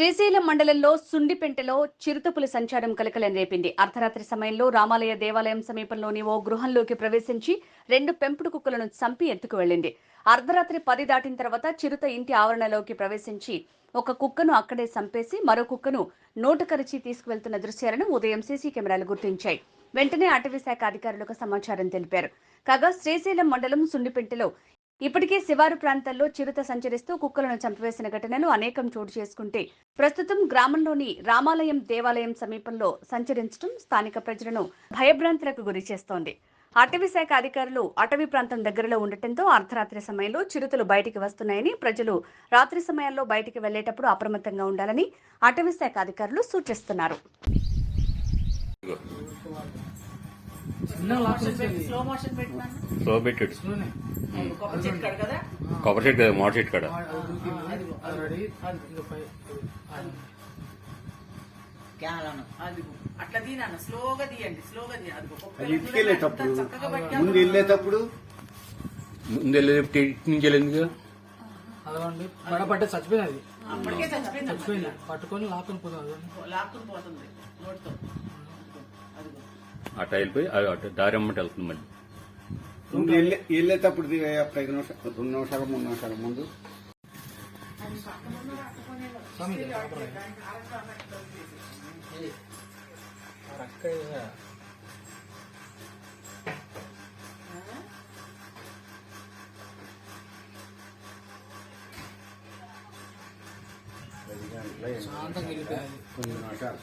శ్రీశైలం మండలంలో సుండిపెంటలో చిరుతపులి సంచారం కలకలం రేపింది. అర్ధరాత్రి సమయంలో రామాలయ దేవాలయం సమీపంలోని ఓ గృహంలోకి ప్రవేశించి 2 పెంపుడు కుక్కలను చంపి ఎత్తుకు వెళ్లింది. అర్ధరాత్రి 10 దాటిన తర్వాత చిరుత ఇంటి ఆవరణలోకి ప్రవేశించి ఒక కుక్కను అక్కడే చంపేసి మరో కుక్కను నోటుకరిచి తీసుకువెళ్తున్న దృశ్యాలను ఉదయం సీసీ కెమెరాలు గుర్తించాయి. వెంటనే అటవీశాఖ అధికారులకు సమాచారం తెలిపారు. కాగా శ్రీశైలం మండలం సుండిపెంటలో ఇప్పటికే శివారు ప్రాంతాల్లో చిరుత సంచరిస్తూ కుక్కలను చంపివేసిన ఘటనలు అనేకం చోటు చేసుకుంటే ప్రస్తుతం గ్రామంలోని రామాలయం దేవాలయం సమీపంలో సంచరించడం స్థానిక ప్రజలను భయభ్రాంతులకు గురి చేస్తోంది. అటవీశాఖ అధికారులు అటవీ ప్రాంతం దగ్గరలో ఉండటంతో అర్ధరాత్రి సమయంలో చిరుతలు బయటికి వస్తున్నాయని, ప్రజలు రాత్రి సమయాల్లో బయటికి వెళ్లేటప్పుడు అప్రమత్తంగా ఉండాలని అటవీశాఖ అధికారులు సూచిస్తున్నారు. స్లో పెట్టాడు కొబ్బరి చెట్టు కదా మామిడి చెట్టు కాడ అట్లా తీయన స్లోగా తీయండి, స్లోగా ఇంటికి వెళ్ళేటప్పుడు ముందు వెళ్ళేటప్పుడు నుంచి వెళ్ళిందిగా అదవండి పడపట్టే చచ్చిపోయింది. అప్పటికే చచ్చిపోయింది, పట్టుకొని లాక్కుని పోతుంది. లాక్కుని పోతుంది నోటితో. అట్ట వెళ్ళిపోయి అటు దారి అమ్మటి వెళ్తుంది. మళ్ళీ ముందు వెళ్ళేటప్పుడు 5 నిమిషాలు 2 నిమిషాలు 3 నిమిషాల ముందు శాంతంగా వెళ్ళిపోయాలి. 2 నిమిషాలు